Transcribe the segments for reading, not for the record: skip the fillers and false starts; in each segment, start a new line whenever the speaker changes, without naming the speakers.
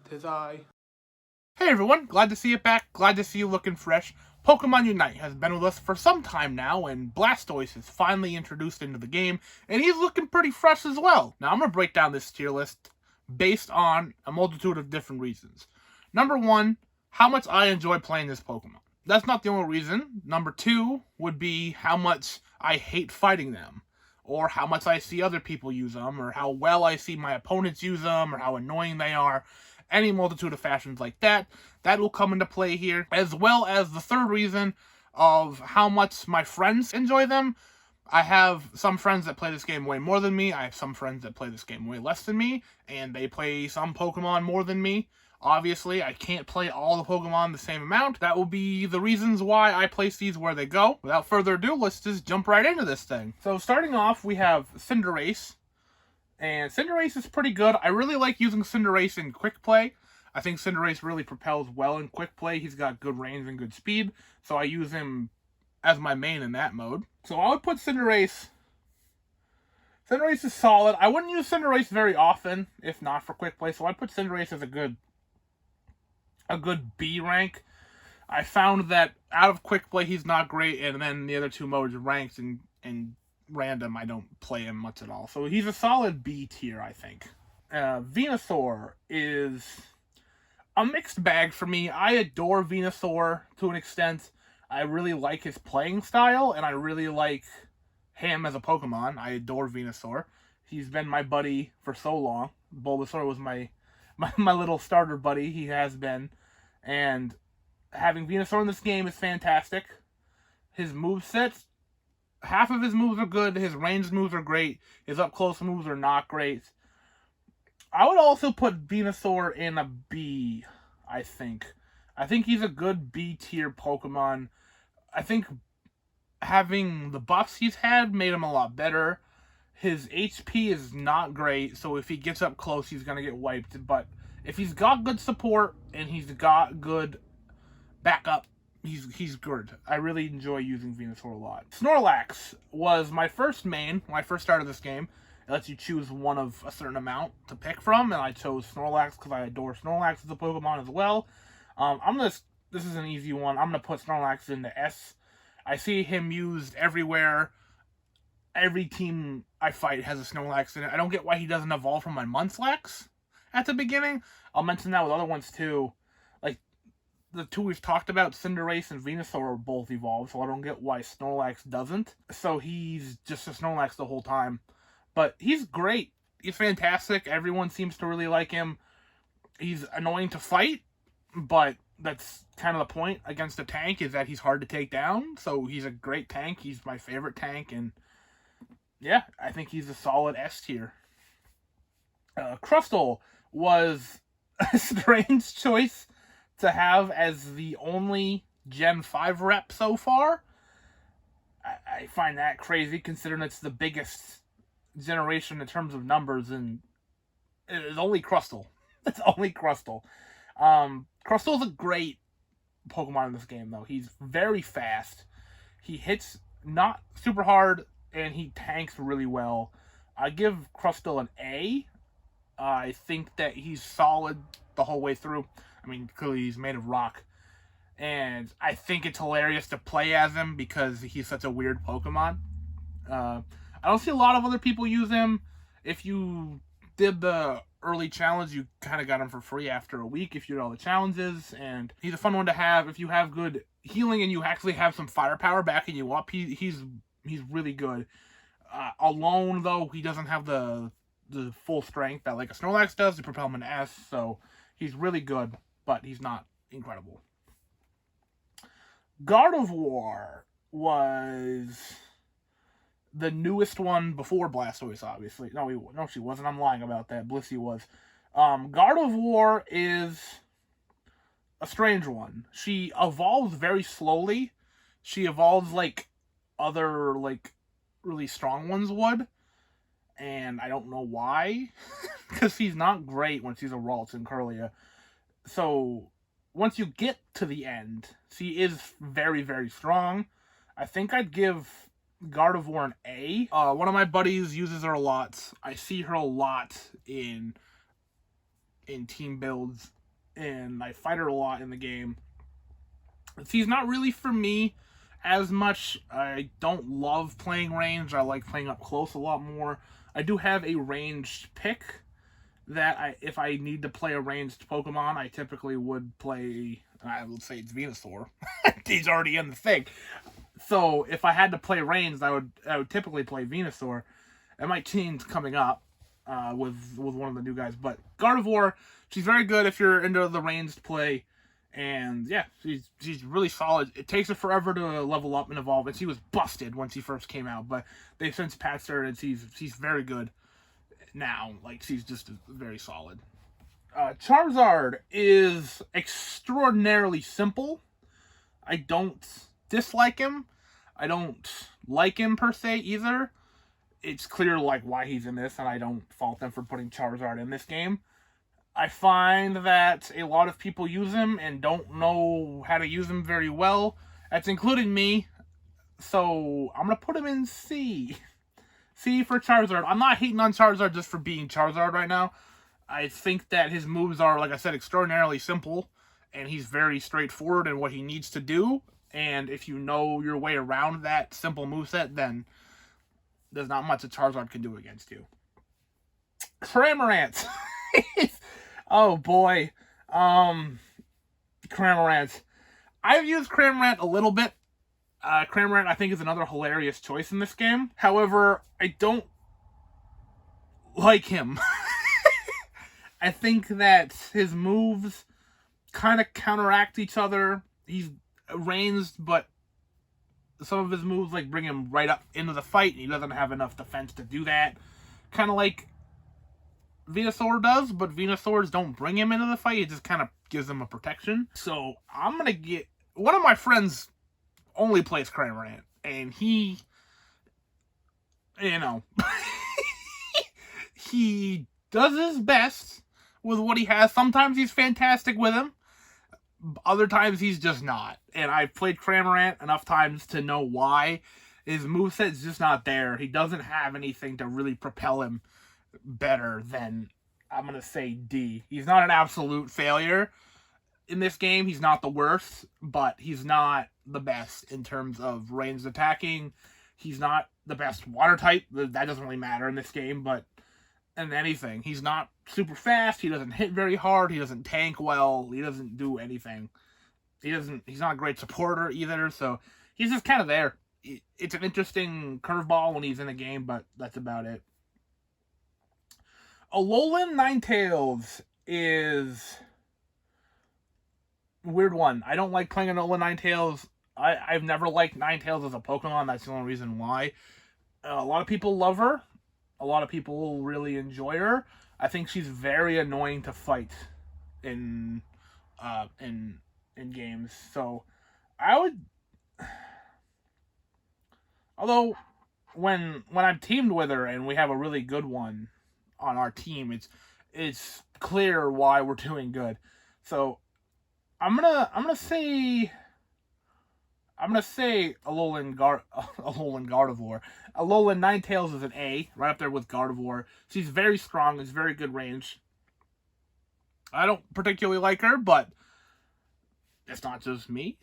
'Tis I. Hey everyone, glad to see you back, glad to see you looking fresh. Pokemon Unite has been with us for some time now, and Blastoise is finally introduced into the game, and he's looking pretty fresh as well. Now I'm going to break down this tier list based on a multitude of different reasons. Number one, how much I enjoy playing this Pokemon. That's not the only reason. Number two would be how much I hate fighting them, or how much I see other people use them, or how well I see my opponents use them, or how annoying they are. Any multitude of fashions like that will come into play here, as well as the third reason of how much my friends enjoy them. I have some friends that play this game way more than me. I have some friends that play this game way less than me, and they play some Pokemon more than me. Obviously, I can't play all the Pokemon the same amount. That will be the reasons why I place these where they go. Without further ado, let's just jump right into this thing. So starting off, we have Cinder Race. And Cinder Race is pretty good. I really like using Cinder Race in quick play. I think Cinder Race really propels well in quick play. He's got good range and good speed, so I use him as my main in that mode. So I would put Cinder Race. Cinder Race is solid. I wouldn't use Cinder Race very often, if not for quick play, so I'd put Cinder Race as a good B rank. I found that out of quick play, he's not great, and then the other two modes, ranked and random, I don't play him much at all. So he's a solid B tier, I think. Venusaur is a mixed bag for me. I adore Venusaur to an extent. I really like his playing style, and I really like him as a Pokemon. I adore Venusaur. He's been my buddy for so long. Bulbasaur was my little starter buddy. He has been. And having Venusaur in this game is fantastic. His moveset, half of his moves are good. His ranged moves are great. His up-close moves are not great. I would also put Venusaur in a B, I think. I think he's a good B-tier Pokemon. I think having the buffs he's had made him a lot better. His HP is not great, so if he gets up close, he's going to get wiped. But if he's got good support and he's got good backup, he's good. I really enjoy using Venusaur a lot. Snorlax was my first main when I first started this game. It lets you choose one of a certain amount to pick from, and I chose Snorlax because I adore Snorlax as a Pokemon as well. This is an easy one. I'm gonna put Snorlax in the S. I see him used everywhere. Every team I fight has a Snorlax in it. I don't get why he doesn't evolve from my Munchlax at the beginning. I'll mention that with other ones too. Like the two we've talked about, Cinder Race and Venusaur, are both evolved, so I don't get why Snorlax doesn't. So he's just a Snorlax the whole time. But he's great. He's fantastic. Everyone seems to really like him. He's annoying to fight, but that's kind of the point against a tank, is that he's hard to take down. So he's a great tank. He's my favorite tank, and yeah, I think he's a solid S tier. Crustal was a strange choice to have as the only Gen 5 rep so far. I find that crazy, considering it's the biggest generation in terms of numbers, and it's only Crustal. It's only Crustal. Crustal's a great Pokemon in this game, though. He's very fast. He hits not super hard, and he tanks really well. I give Crustal an A. I think that he's solid the whole way through. I mean, clearly he's made of rock. And I think it's hilarious to play as him because he's such a weird Pokemon. I don't see a lot of other people use him. If you did the early challenge, you kind of got him for free after a week if you did all the challenges. And he's a fun one to have. If you have good healing and you actually have some firepower backing you up, he's really good. Alone, though, he doesn't have the full strength that like a Snorlax does to propel him an S, so he's really good, but he's not incredible. Gardevoir was the newest one before Blastoise, obviously. No, she wasn't. I'm lying about that. Blissey was. Gardevoir is a strange one. She evolves very slowly. She evolves like other, like, really strong ones would. And I don't know why. Because she's not great when she's a Ralts and Curlia. So, once you get to the end, she is very, very strong. I think I'd give Gardevoir an A. One of my buddies uses her a lot. I see her a lot in in team builds, and I fight her a lot in the game. She's not really for me as much. I don't love playing range. I like playing up close a lot more. I do have a ranged pick that if I need to play a ranged Pokemon, I typically would play, I would say it's Venusaur. He's already in the thing. So if I had to play ranged, I would typically play Venusaur. And my team's coming up with one of the new guys. But Gardevoir, she's very good if you're into the ranged play. And yeah, she's really solid. It takes her forever to level up and evolve, and she was busted when she first came out, but they've since patched her, and she's very good now. Like, she's just very solid. Charizard is extraordinarily simple. I don't dislike him. I don't like him per se either. It's clear like why he's in this, and I don't fault them for putting Charizard in this game. I find that a lot of people use him and don't know how to use him very well. That's including me. So I'm going to put him in C. C for Charizard. I'm not hating on Charizard just for being Charizard right now. I think that his moves are, like I said, extraordinarily simple. And he's very straightforward in what he needs to do. And if you know your way around that simple moveset, then there's not much a Charizard can do against you. Cramorant. Oh boy. Cramorant. I've used Cramorant a little bit. Cramorant, I think, is another hilarious choice in this game. However, I don't like him. I think that his moves kind of counteract each other. He's ranged, but some of his moves like bring him right up into the fight, and he doesn't have enough defense to do that. Kind of like Venusaur does, but Venusaurs don't bring him into the fight. It just kind of gives him a protection. So I'm going to get... One of my friends only plays Cramorant, and he... You know... he does his best with what he has. Sometimes he's fantastic with him. Other times he's just not. And I've played Cramorant enough times to know why. His moveset's just not there. He doesn't have anything to really propel him better than, I'm going to say, D. He's not an absolute failure in this game. He's not the worst, but he's not the best in terms of ranged attacking. He's not the best water type. That doesn't really matter in this game, but in anything. He's not super fast. He doesn't hit very hard. He doesn't tank well. He doesn't do anything. He's not a great supporter either, so he's just kind of there. It's an interesting curveball when he's in a game, but that's about it. Alolan Ninetales is a weird one. I don't like playing an Alolan Ninetales. I've never liked Ninetales as a Pokemon. That's the only reason why. A lot of people love her. A lot of people really enjoy her. I think she's very annoying to fight in games. So I would... Although, when I'm teamed with her and we have a really good one on our team, it's clear why we're doing good. So I'm gonna say Alolan Gardevoir. Alolan Ninetales is an A, right up there with Gardevoir. She's very strong. It's very good range. I don't particularly like her, but it's not just me.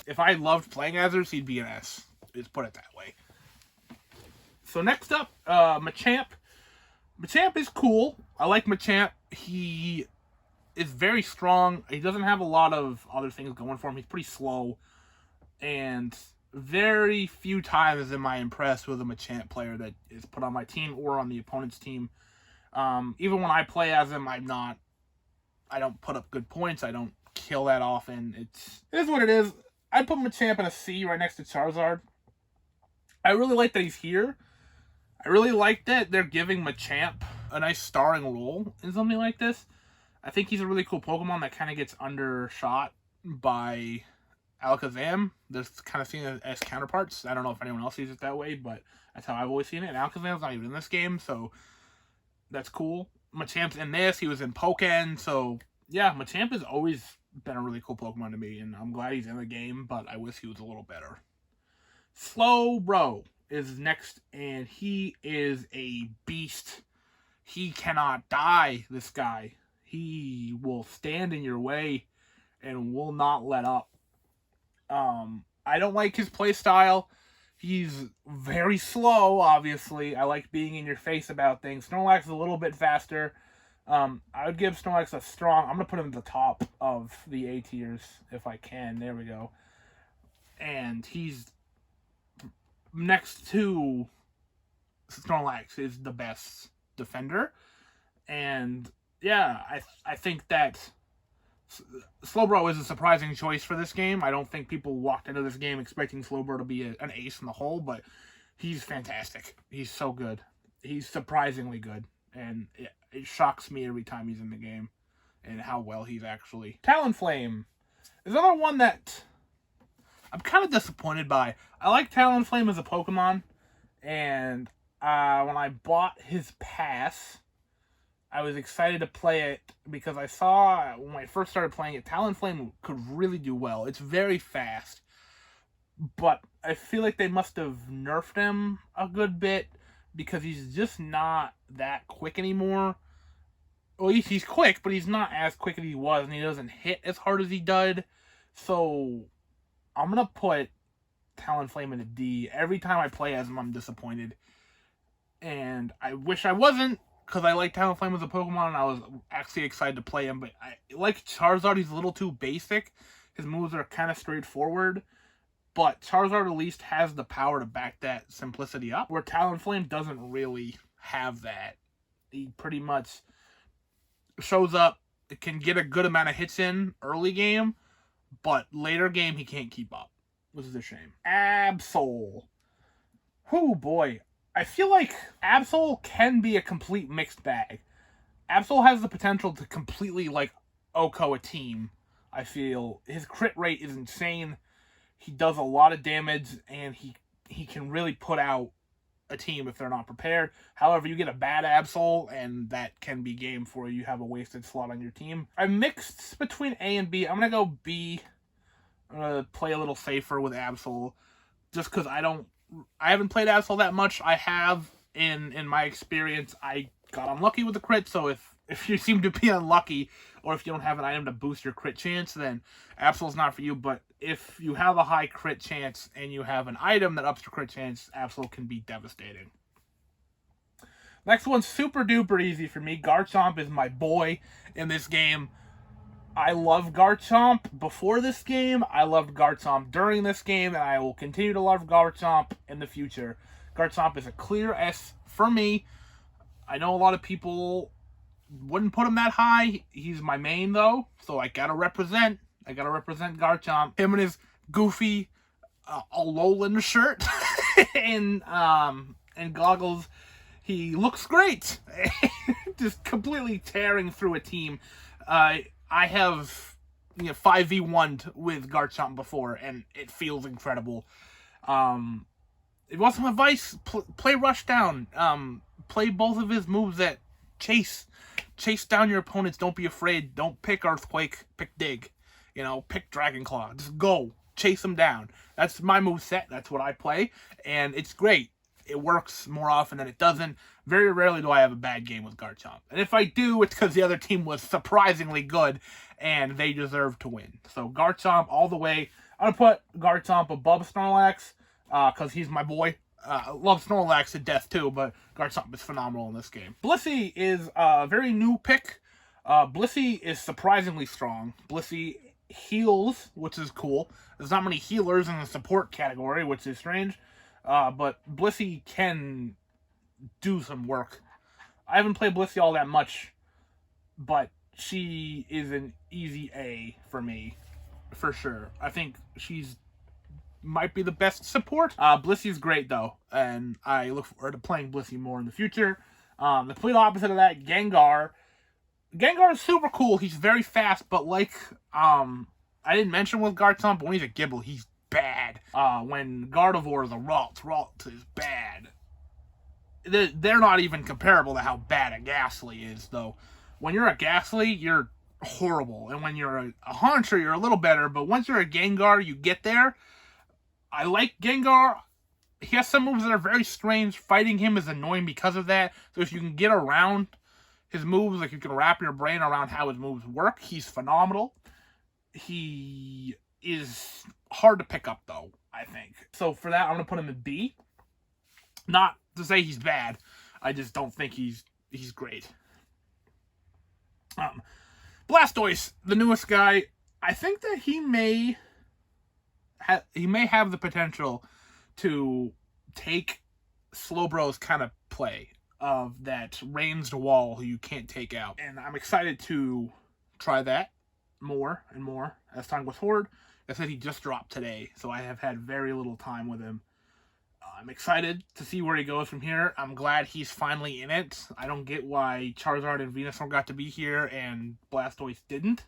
If I loved playing as her, she'd be an S. Let's put it that way. So next up, Machamp. Machamp is cool. I like Machamp. He is very strong. He doesn't have a lot of other things going for him. He's pretty slow. And very few times am I impressed with a Machamp player that is put on my team or on the opponent's team. Even when I play as him, I don't put up good points. I don't kill that often. It is what it is. I put Machamp in a C right next to Charizard. I really like that he's here. I really like that they're giving Machamp a nice starring role in something like this. I think he's a really cool Pokemon that kind of gets undershot by Alakazam. They're kind of seen as counterparts. I don't know if anyone else sees it that way, but that's how I've always seen it. And Alakazam's not even in this game, so that's cool. Machamp's in this. He was in Pokken, so yeah, Machamp has always been a really cool Pokemon to me, and I'm glad he's in the game, but I wish he was a little better. Slowbro is next, and he is a beast. He cannot die, this guy. He will stand in your way and will not let up. I don't like his play style. He's very slow, obviously. I like being in your face about things. Snorlax is a little bit faster. I would give Snorlax a strong... I'm going to put him at the top of the A tiers if I can. There we go. And he's next to Snorlax is the best defender. And yeah, I think that Slowbro is a surprising choice for this game. I don't think people walked into this game expecting Slowbro to be an ace in the hole, but he's fantastic. He's so good. He's surprisingly good. And it shocks me every time he's in the game and how well he's actually. Talonflame is another one that I'm kind of disappointed by. I like Talonflame as a Pokemon, and when I bought his pass, I was excited to play it because I saw when I first started playing it, Talonflame could really do well. It's very fast, but I feel like they must have nerfed him a good bit because he's just not that quick anymore. Well, he's quick, but he's not as quick as he was, and he doesn't hit as hard as he did. So I'm going to put Talonflame in a D. Every time I play as him, I'm disappointed. And I wish I wasn't, because I like Talonflame as a Pokemon, and I was actually excited to play him. But like Charizard, he's a little too basic. His moves are kind of straightforward. But Charizard at least has the power to back that simplicity up, where Talonflame doesn't really have that. He pretty much shows up, can get a good amount of hits in early game, but later game he can't keep up, which is a shame. Absol. Whoo, boy. I feel like Absol can be a complete mixed bag. Absol has the potential to completely, like, OHKO a team, I feel. His crit rate is insane. He does a lot of damage, and he can really put out a team if they're not prepared. However, you get a bad Absol, and that can be game for you. You have a wasted slot on your team. I'm mixed between A and B. I'm going to go B. I'm going to play a little safer with Absol, just because I haven't played Absol that much. I have, in my experience, I got unlucky with the crit, so if you seem to be unlucky, or if you don't have an item to boost your crit chance, then Absol's not for you. But if you have a high crit chance and you have an item that ups your crit chance, Absol can be devastating. Next one's super duper easy for me. Garchomp is my boy in this game. I love Garchomp before this game. I loved Garchomp during this game, and I will continue to love Garchomp in the future. Garchomp is a clear S for me. I know a lot of people wouldn't put him that high. He's my main, though, so I gotta represent. I gotta represent Garchomp. Him and his goofy Alolan shirt and goggles. He looks great. Just completely tearing through a team. I have 5v1'd with Garchomp before, and it feels incredible. It was some advice. Play Rushdown. Play both of his moves at Chase. Chase down your opponents. Don't be afraid. Don't pick Earthquake. Pick Dig. Pick Dragon Claw. Just go. Chase them down. That's my moveset. That's what I play. And it's great. It works more often than it doesn't. Very rarely do I have a bad game with Garchomp. And if I do, it's because the other team was surprisingly good and they deserve to win. So Garchomp all the way. I'm going to put Garchomp above Snorlax because he's my boy. Love Snorlax to death too, but Garchomp is phenomenal in this game. Blissey is a very new pick. Blissey is surprisingly strong. Blissey heals, which is cool. There's not many healers in the support category, which is strange. But Blissey can do some work. I haven't played Blissey all that much, but she is an easy A for me, for sure. I think she's might be the best support. Blissey's great, though, and I look forward to playing Blissey more in the future. The complete opposite of that, Gengar. Gengar is super cool. He's very fast, but like I didn't mention with Garchomp, but when he's a Gibble, he's bad. When Gardevoir is a Ralt is bad. They're not even comparable to how bad a Ghastly is, though. When you're a Ghastly, you're horrible. And when you're a Haunter, you're a little better. But once you're a Gengar, you get there. I like Gengar. He has some moves that are very strange. Fighting him is annoying because of that. So if you can get around His moves, like, you can wrap your brain around how his moves work. He's phenomenal. He is hard to pick up, though, I think. So for that, I'm going to put him in B. Not to say he's bad. I just don't think he's great. Blastoise, the newest guy, I think that he may have the potential to take Slowbro's kind of play of that ranged wall who you can't take out. And I'm excited to try that more and more as time goes forward. I said he just dropped today, so I have had very little time with him. I'm excited to see where he goes from here. I'm glad he's finally in it. I don't get why Charizard and Venusaur got to be here and Blastoise didn't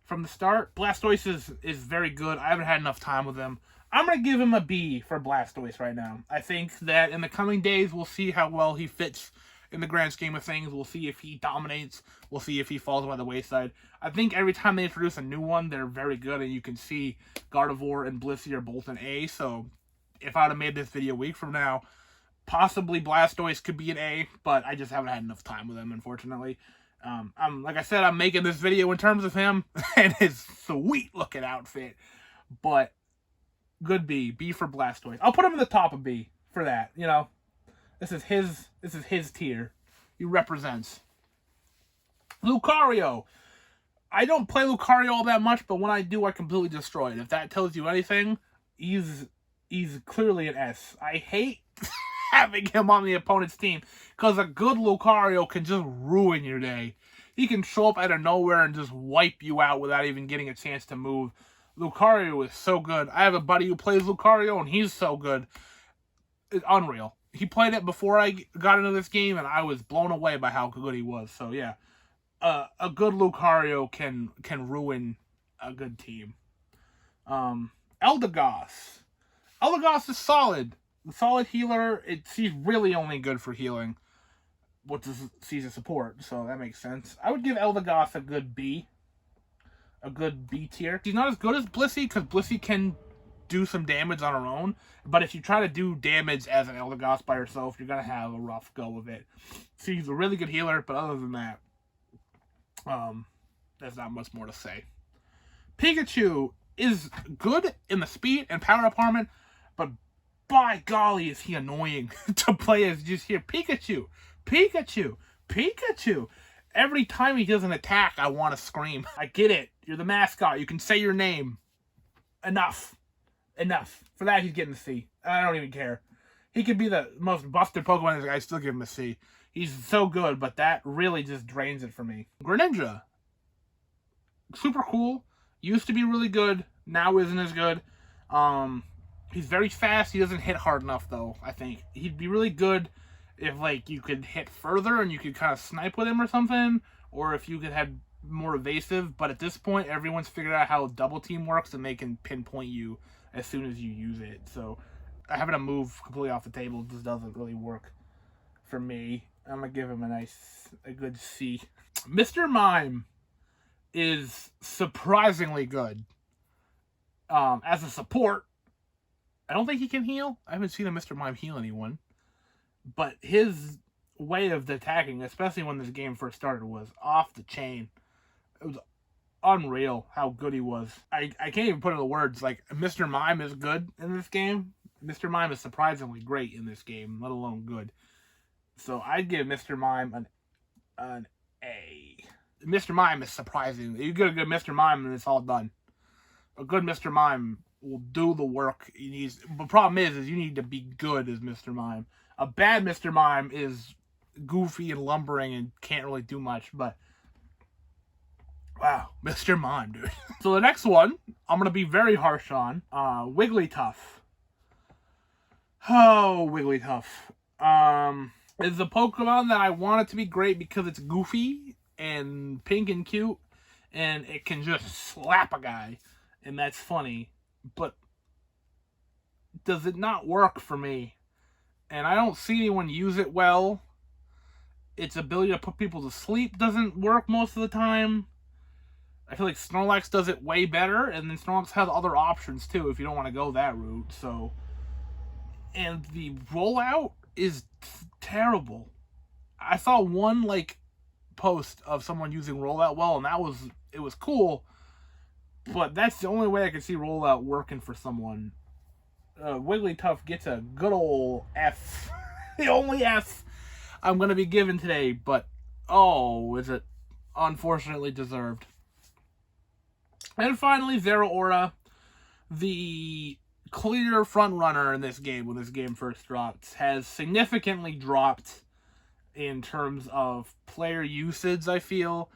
from the start. Blastoise is very good. I haven't had enough time with him. I'm going to give him a B for Blastoise right now. I think that in the coming days, we'll see how well he fits in the grand scheme of things. We'll see if he dominates. We'll see if he falls by the wayside. I think every time they introduce a new one, they're very good, and you can see Gardevoir and Blissey are both an A, so if I would have made this video a week from now, possibly Blastoise could be an A, but I just haven't had enough time with him, unfortunately. Like I said, I'm making this video in terms of him and his sweet-looking outfit, but good B. B for Blastoise. I'll put him in the top of B for that, you know. This is his tier. He represents. Lucario. I don't play Lucario all that much, but when I do, I completely destroy it. If that tells you anything, he's clearly an S. I hate having him on the opponent's team because a good Lucario can just ruin your day. He can show up out of nowhere and just wipe you out without even getting a chance to move. Lucario is so good. I have a buddy who plays Lucario, and he's so good. It's unreal. He played it before I got into this game, and I was blown away by how good he was. So, yeah. A good Lucario can ruin a good team. Eldegoss. Eldegoss is solid. A solid healer. He's really only good for healing. What does season support, so that makes sense. I would give Eldegoss a good B. A good B tier. She's not as good as Blissey, because Blissey can do some damage on her own. But if you try to do damage as an Eldegoss by herself, you're going to have a rough go of it. She's a really good healer, but other than that, there's not much more to say. Pikachu is good in the speed and power department, but by golly is he annoying to play as. Just hear Pikachu, Pikachu, Pikachu. Every time he does an attack, I want to scream. I get it. You're the mascot. You can say your name. Enough. Enough. For that, he's getting a C. I don't even care. He could be the most busted Pokemon, I still give him a C. He's so good, but that really just drains it for me. Greninja. Super cool. Used to be really good. Now isn't as good. He's very fast. He doesn't hit hard enough, though, I think. He'd be really good if, like, you could hit further and you could kind of snipe with him or something. Or if you could have more evasive. But at this point, everyone's figured out how double team works and they can pinpoint you as soon as you use it. So having a move completely off the table just doesn't really work for me. I'm going to give him a good C. Mr. Mime is surprisingly good. As a support, I don't think he can heal. I haven't seen a Mr. Mime heal anyone. But his way of attacking, especially when this game first started, was off the chain. It was unreal how good he was. I can't even put into words. Like, Mr. Mime is good in this game. Mr. Mime is surprisingly great in this game, let alone good. So I'd give Mr. Mime an A. Mr. Mime is surprising. You get a good Mr. Mime and it's all done. A good Mr. Mime will do the work he needs. The problem is you need to be good as Mr. Mime. A bad Mr. Mime is goofy and lumbering and can't really do much, but wow, Mr. Mime, dude. So the next one, I'm going to be very harsh on, Wigglytuff. Oh, Wigglytuff. It's a Pokemon that I want it to be great because it's goofy and pink and cute, and it can just slap a guy, and that's funny, but does it not work for me? And I don't see anyone use it well. Its ability to put people to sleep doesn't work most of the time. I feel like Snorlax does it way better, and then Snorlax has other options too if you don't want to go that route. So, and the rollout is terrible. I saw one like post of someone using rollout well, and it was cool. But that's the only way I can see rollout working for someone. Wigglytuff gets a good old F. The only F I'm going to be given today, but oh, is it unfortunately deserved. And finally, Zeraora, the clear front runner in this game when this game first dropped, has significantly dropped in terms of player usage, I feel,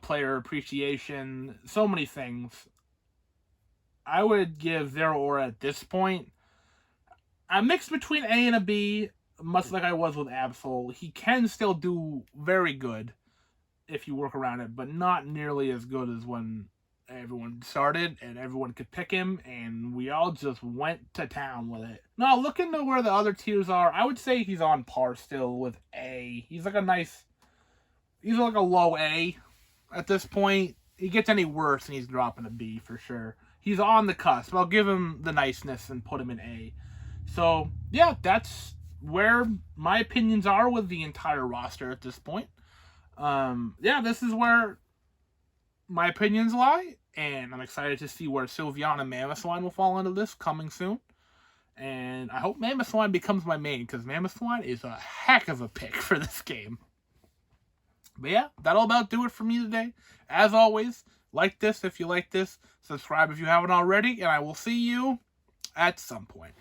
player appreciation, so many things. I would give Zeraora at this point a mix between A and a B, much like I was with Absol. He can still do very good if you work around it, but not nearly as good as when everyone started and everyone could pick him, and we all just went to town with it. Now, looking to where the other tiers are, I would say he's on par still with A. He's like a low A at this point. He gets any worse and he's dropping a B for sure. He's on the cusp. I'll give him the niceness and put him in A. So, yeah, that's where my opinions are with the entire roster at this point. Yeah, this is where my opinions lie, and I'm excited to see where Sylveon and Mamoswine will fall into this coming soon. And I hope Mamoswine becomes my main, because Mamoswine is a heck of a pick for this game. But yeah, that'll about do it for me today. As always, like this if you like this, subscribe if you haven't already, and I will see you at some point.